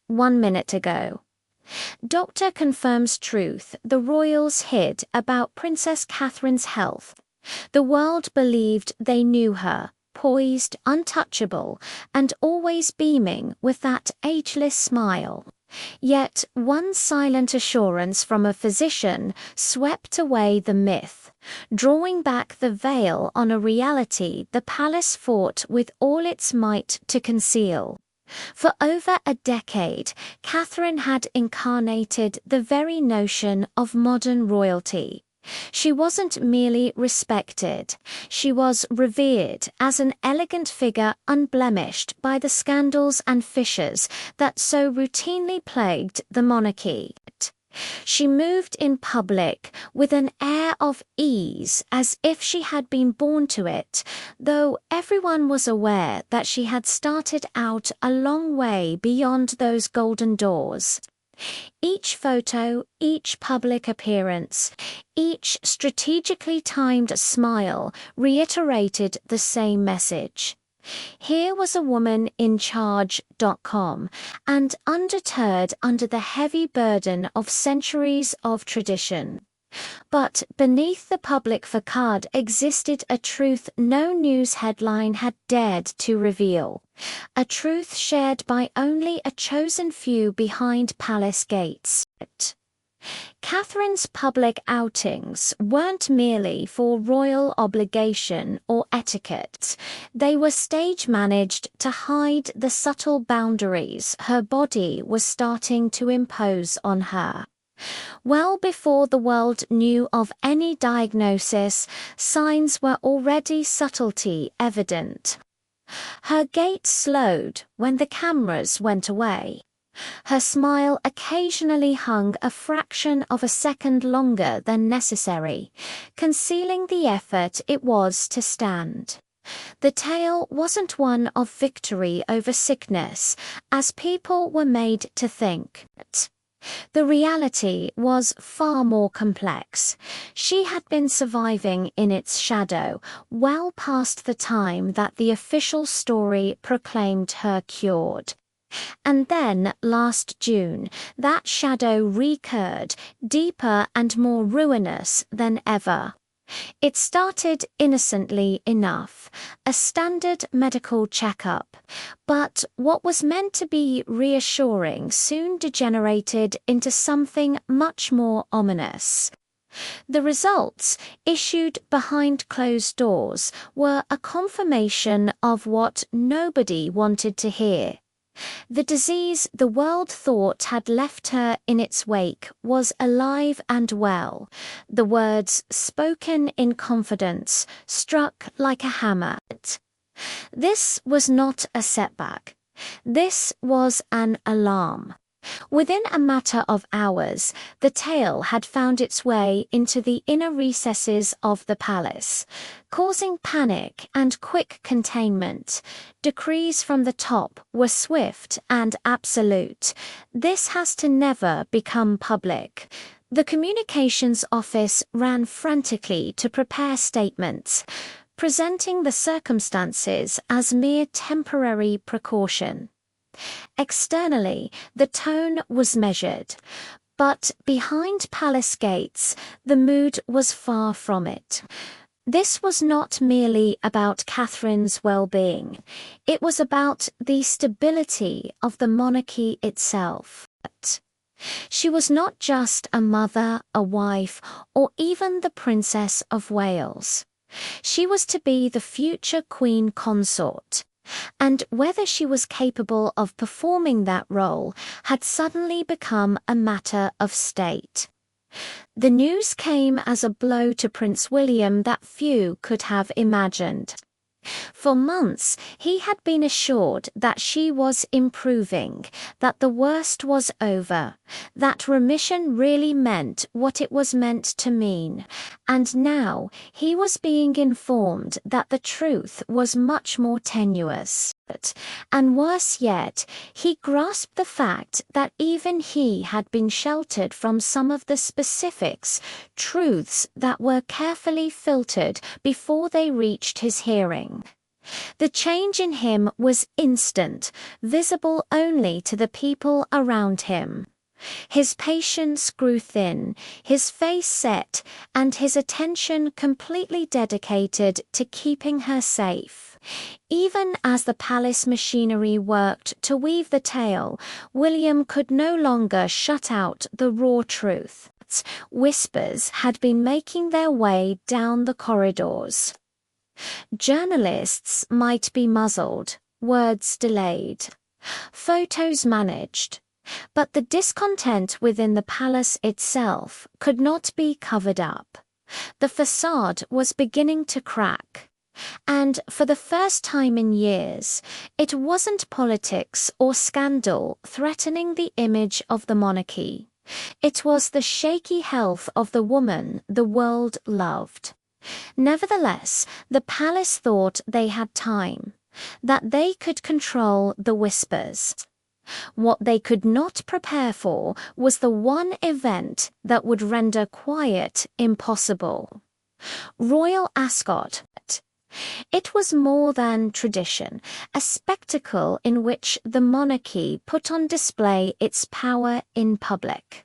1 minute ago. Doctor confirms truth the royals hid about Princess Catherine's health. The world believed they knew her, poised, untouchable, and always beaming with that ageless smile. Yet one silent assurance from a physician swept away the myth, drawing back the veil on a reality the palace fought with all its might to conceal. For over a decade, Catherine had incarnated the very notion of modern royalty. She wasn't merely respected, she was revered as an elegant figure unblemished by the scandals and fissures that so routinely plagued the monarchy. She moved in public with an air of ease as if she had been born to it, though everyone was aware that she had started out a long way beyond those golden doors. Each photo, each public appearance, each strategically timed smile reiterated the same message. Here was a woman in charge.com, and undeterred under the heavy burden of centuries of tradition. But beneath the public facade existed a truth no news headline had dared to reveal, a truth shared by only a chosen few behind palace gates. Catherine's public outings weren't merely for royal obligation or etiquette. They were stage-managed to hide the subtle boundaries her body was starting to impose on her. Well before the world knew of any diagnosis, signs were already subtly evident. Her gait slowed when the cameras went away. Her smile occasionally hung a fraction of a second longer than necessary, concealing the effort it was to stand. The tale wasn't one of victory over sickness, as people were made to think. The reality was far more complex. She had been surviving in its shadow well past the time that the official story proclaimed her cured. And then, last June, that shadow recurred, deeper and more ruinous than ever. It started innocently enough, a standard medical checkup, but what was meant to be reassuring soon degenerated into something much more ominous. The results, issued behind closed doors, were a confirmation of what nobody wanted to hear. The disease the world thought had left her in its wake was alive and well. The words, spoken in confidence, struck like a hammer. This was not a setback. This was an alarm. Within a matter of hours, the tale had found its way into the inner recesses of the palace, causing panic and quick containment. Decrees from the top were swift and absolute. This has to never become public. The communications office ran frantically to prepare statements, presenting the circumstances as mere temporary precaution. Externally, the tone was measured, but behind palace gates, the mood was far from it. This was not merely about Catherine's well-being. It was about the stability of the monarchy itself. She was not just a mother, a wife, or even the Princess of Wales. She was to be the future Queen Consort. And whether she was capable of performing that role had suddenly become a matter of state. The news came as a blow to Prince William that few could have imagined. For months, he had been assured that she was improving, that the worst was over, that remission really meant what it was meant to mean, and now he was being informed that the truth was much more tenuous. And worse yet, he grasped the fact that even he had been sheltered from some of the specifics, truths that were carefully filtered before they reached his hearing. The change in him was instant, visible only to the people around him. His patience grew thin, his face set, and his attention completely dedicated to keeping her safe. Even as the palace machinery worked to weave the tale, William could no longer shut out the raw truth. Whispers had been making their way down the corridors. Journalists might be muzzled, words delayed, photos managed, but the discontent within the palace itself could not be covered up. The facade was beginning to crack. And for the first time in years, it wasn't politics or scandal threatening the image of the monarchy. It was the shaky health of the woman the world loved. Nevertheless, the palace thought they had time, that they could control the whispers. What they could not prepare for was the one event that would render quiet impossible. Royal Ascot. It was more than tradition, a spectacle in which the monarchy put on display its power in public.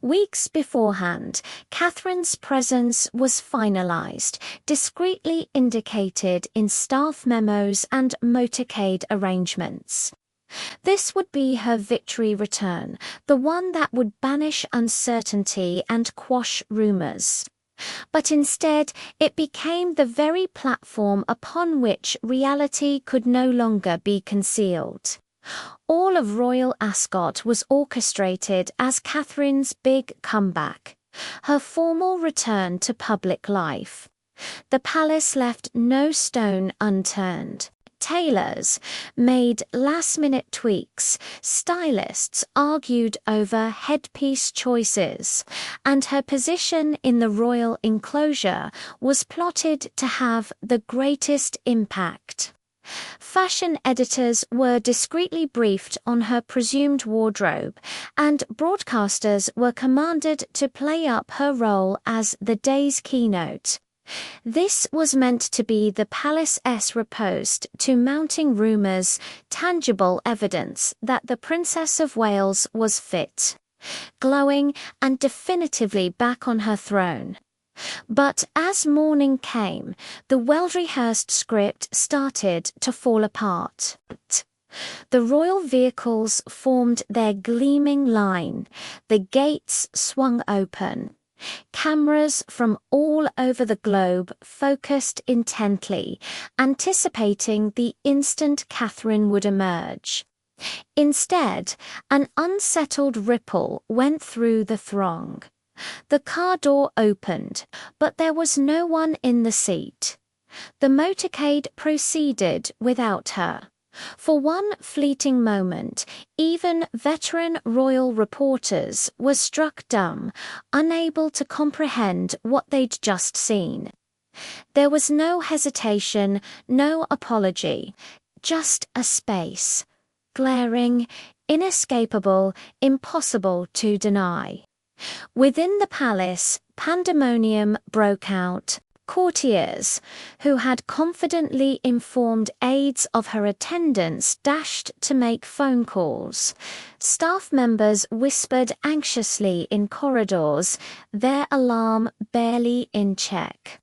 Weeks beforehand, Catherine's presence was finalized, discreetly indicated in staff memos and motorcade arrangements. This would be her victory return, the one that would banish uncertainty and quash rumors. But instead, it became the very platform upon which reality could no longer be concealed. All of Royal Ascot was orchestrated as Catherine's big comeback, her formal return to public life. The palace left no stone unturned. Tailors made last-minute tweaks, stylists argued over headpiece choices, and her position in the royal enclosure was plotted to have the greatest impact. Fashion editors were discreetly briefed on her presumed wardrobe, and broadcasters were commanded to play up her role as the day's keynote. This was meant to be the palace's riposte to mounting rumours, tangible evidence that the Princess of Wales was fit, glowing, and definitively back on her throne. But as morning came, the well-rehearsed script started to fall apart. The royal vehicles formed their gleaming line, the gates swung open. Cameras from all over the globe focused intently, anticipating the instant Catherine would emerge. Instead, an unsettled ripple went through the throng. The car door opened, but there was no one in the seat. The motorcade proceeded without her. For one fleeting moment, even veteran royal reporters were struck dumb, unable to comprehend what they'd just seen. There was no hesitation, no apology, just a space, glaring, inescapable, impossible to deny. Within the palace, pandemonium broke out. Courtiers, who had confidently informed aides of her attendance, dashed to make phone calls. Staff members whispered anxiously in corridors, their alarm barely in check.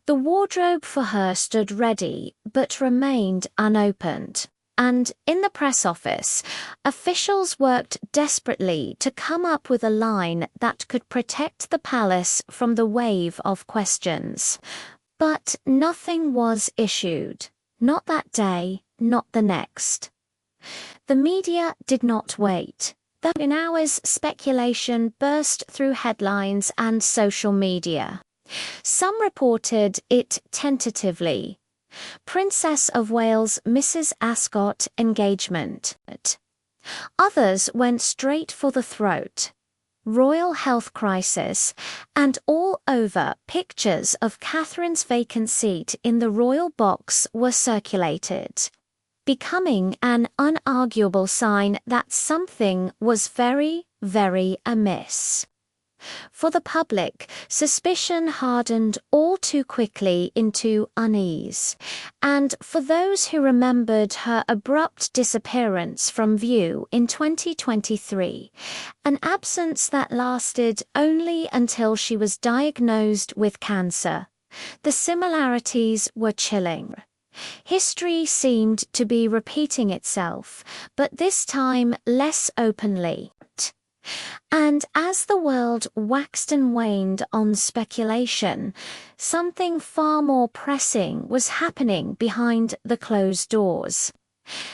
The wardrobe for her stood ready, but remained unopened. And in the press office, officials worked desperately to come up with a line that could protect the palace from the wave of questions. But nothing was issued. Not that day, not the next. The media did not wait. In hours, speculation burst through headlines and social media. Some reported it tentatively. Princess of Wales Mrs. Ascot engagement. Others went straight for the throat. Royal health crisis, and all over pictures of Catherine's vacant seat in the royal box were circulated, becoming an unarguable sign that something was very, very amiss. For the public, suspicion hardened all too quickly into unease, and for those who remembered her abrupt disappearance from view in 2023, an absence that lasted only until she was diagnosed with cancer, the similarities were chilling. History seemed to be repeating itself, but this time less openly. And as the world waxed and waned on speculation, something far more pressing was happening behind the closed doors.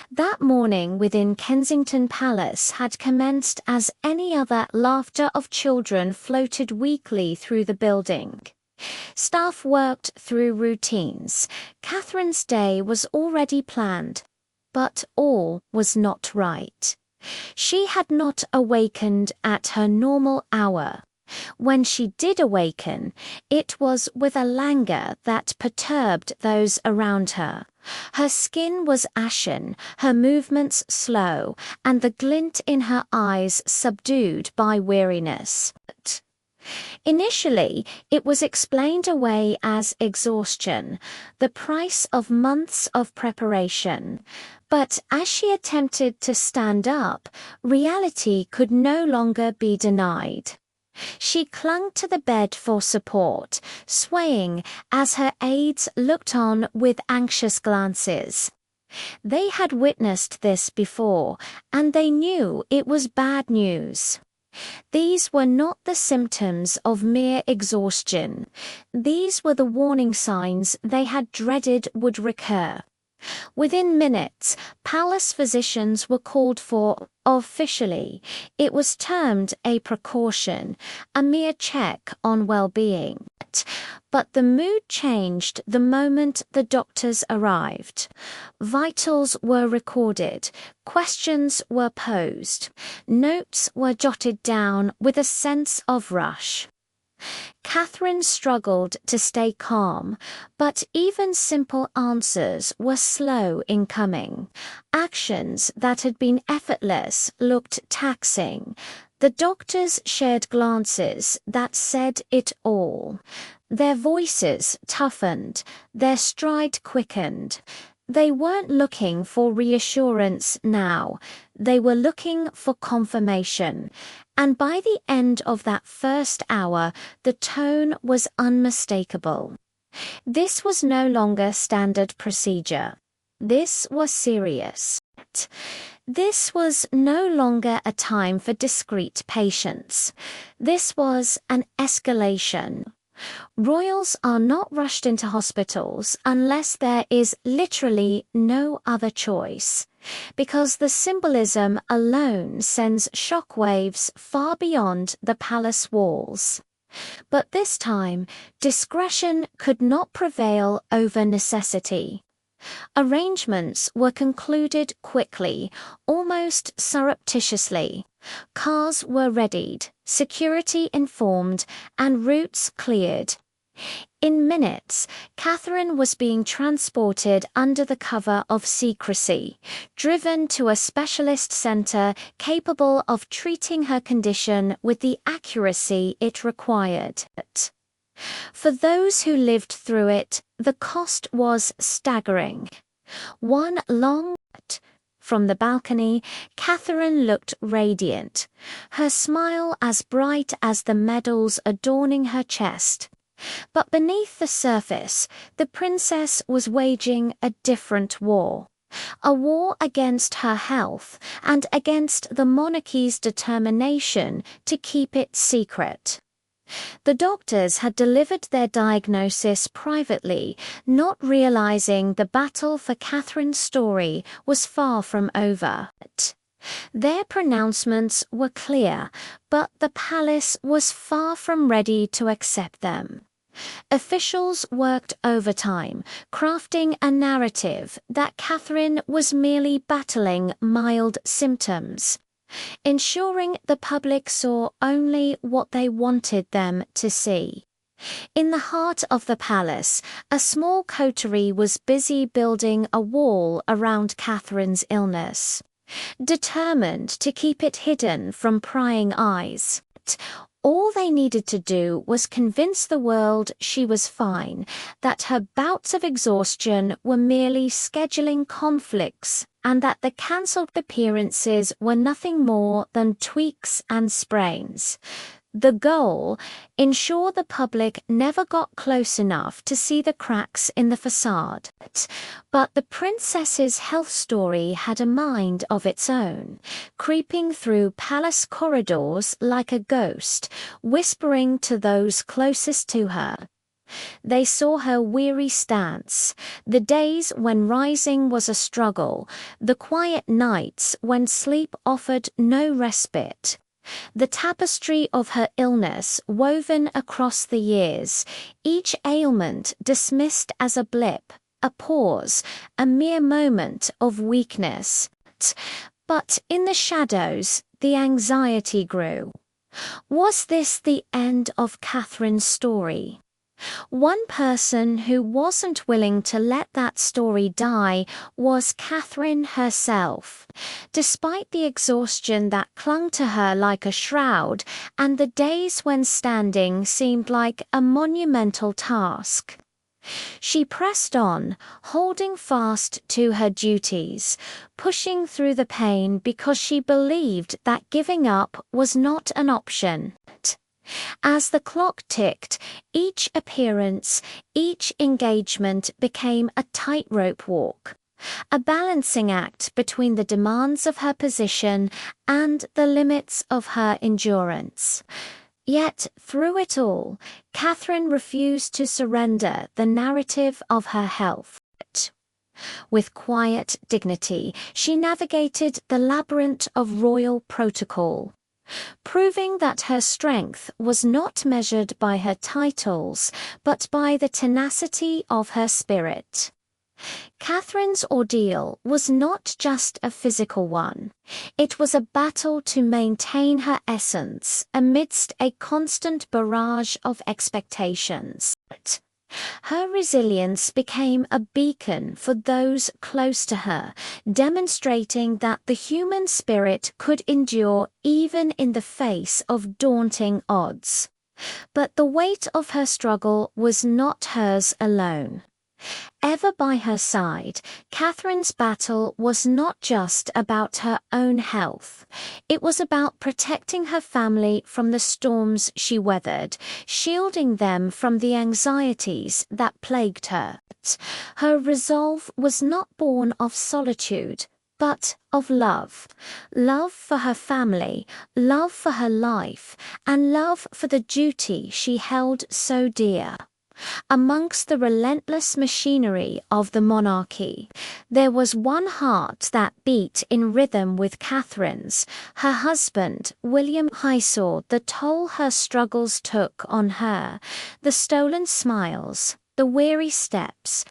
That morning within Kensington Palace had commenced as any other. Laughter of children floated weakly through the building. Staff worked through routines. Catherine's day was already planned, but all was not right. She had not awakened at her normal hour. When she did awaken, it was with a languor that perturbed those around her. Her skin was ashen, her movements slow, and the glint in her eyes subdued by weariness. Initially, it was explained away as exhaustion, the price of months of preparation. But as she attempted to stand up, reality could no longer be denied. She clung to the bed for support, swaying as her aides looked on with anxious glances. They had witnessed this before, and they knew it was bad news. These were not the symptoms of mere exhaustion. These were the warning signs they had dreaded would recur. Within minutes, palace physicians were called for. Officially, it was termed a precaution, a mere check on well-being. But the mood changed the moment the doctors arrived. Vitals were recorded, questions were posed, notes were jotted down with a sense of rush. Catherine struggled to stay calm, but even simple answers were slow in coming. Actions that had been effortless looked taxing. The doctors shared glances that said it all. Their voices toughened, their stride quickened. They weren't looking for reassurance now, they were looking for confirmation. And by the end of that first hour, the tone was unmistakable. This was no longer standard procedure. This was serious. This was no longer a time for discreet patience. This was an escalation. Royals are not rushed into hospitals unless there is literally no other choice, because the symbolism alone sends shockwaves far beyond the palace walls. But this time, discretion could not prevail over necessity. Arrangements were concluded quickly, almost surreptitiously. Cars were readied, security informed, and routes cleared. In minutes, Catherine was being transported under the cover of secrecy, driven to a specialist centre capable of treating her condition with the accuracy it required. For those who lived through it, the cost was staggering. One long From the balcony, Catherine looked radiant, her smile as bright as the medals adorning her chest. But beneath the surface, the princess was waging a different war. A war against her health and against the monarchy's determination to keep it secret. The doctors had delivered their diagnosis privately, not realizing the battle for Catherine's story was far from over. Their pronouncements were clear, but the palace was far from ready to accept them. Officials worked overtime, crafting a narrative that Catherine was merely battling mild symptoms, ensuring the public saw only what they wanted them to see. In the heart of the palace, a small coterie was busy building a wall around Catherine's illness, determined to keep it hidden from prying eyes. All they needed to do was convince the world she was fine, that her bouts of exhaustion were merely scheduling conflicts, and that the cancelled appearances were nothing more than tweaks and sprains. The goal: ensure the public never got close enough to see the cracks in the facade. But the princess's health story had a mind of its own, creeping through palace corridors like a ghost, whispering to those closest to her. They saw her weary stance, the days when rising was a struggle, the quiet nights when sleep offered no respite. The tapestry of her illness woven across the years, each ailment dismissed as a blip, a pause, a mere moment of weakness. But in the shadows, the anxiety grew. Was this the end of Catherine's story? One person who wasn't willing to let that story die was Catherine herself. Despite the exhaustion that clung to her like a shroud, and the days when standing seemed like a monumental task, she pressed on, holding fast to her duties, pushing through the pain because she believed that giving up was not an option. As the clock ticked, each appearance, each engagement became a tightrope walk, a balancing act between the demands of her position and the limits of her endurance. Yet, through it all, Catherine refused to surrender the narrative of her health. With quiet dignity, she navigated the labyrinth of royal protocol, proving that her strength was not measured by her titles, but by the tenacity of her spirit. Catherine's ordeal was not just a physical one. It was a battle to maintain her essence amidst a constant barrage of expectations. Her resilience became a beacon for those close to her, demonstrating that the human spirit could endure even in the face of daunting odds. But the weight of her struggle was not hers alone. Ever by her side, Catherine's battle was not just about her own health. It was about protecting her family from the storms she weathered, shielding them from the anxieties that plagued her. Her resolve was not born of solitude, but of love. Love for her family, love for her life, and love for the duty she held so dear. Amongst the relentless machinery of the monarchy, there was one heart that beat in rhythm with Catherine's. Her husband, William, saw the toll her struggles took on her, the stolen smiles, the weary steps.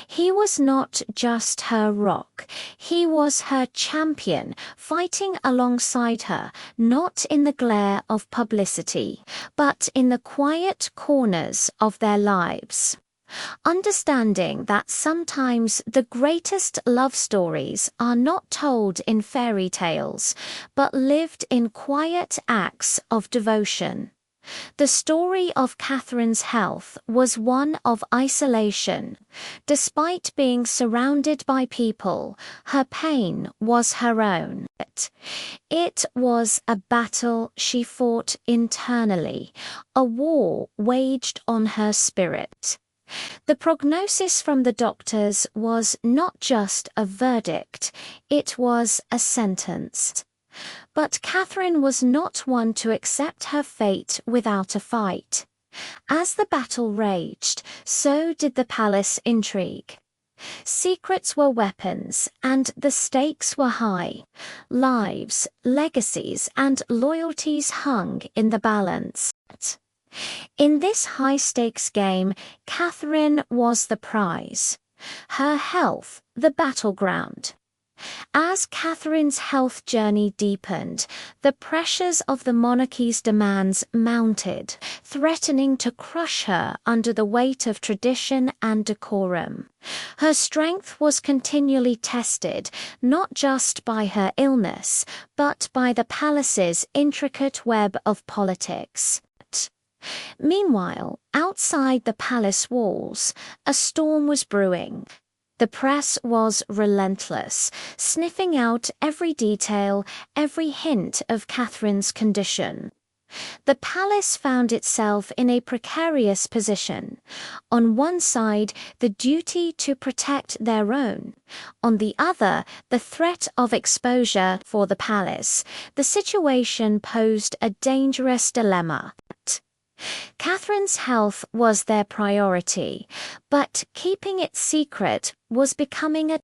He was not just her rock, he was her champion, fighting alongside her, not in the glare of publicity, but in the quiet corners of their lives. Understanding that sometimes the greatest love stories are not told in fairy tales, but lived in quiet acts of devotion. The story of Catherine's health was one of isolation. Despite being surrounded by people, her pain was her own. It was a battle she fought internally, a war waged on her spirit. The prognosis from the doctors was not just a verdict, it was a sentence. But Catherine was not one to accept her fate without a fight. As the battle raged, so did the palace intrigue. Secrets were weapons, and the stakes were high. Lives, legacies, and loyalties hung in the balance. In this high-stakes game, Catherine was the prize, her health the battleground. As Catherine's health journey deepened, the pressures of the monarchy's demands mounted, threatening to crush her under the weight of tradition and decorum. Her strength was continually tested, not just by her illness, but by the palace's intricate web of politics. Meanwhile, outside the palace walls, a storm was brewing. The press was relentless, sniffing out every detail, every hint of Catherine's condition. The palace found itself in a precarious position. On one side, the duty to protect their own. On the other, the threat of exposure for the palace. The situation posed a dangerous dilemma. Catherine's health was their priority, but keeping it secret was becoming a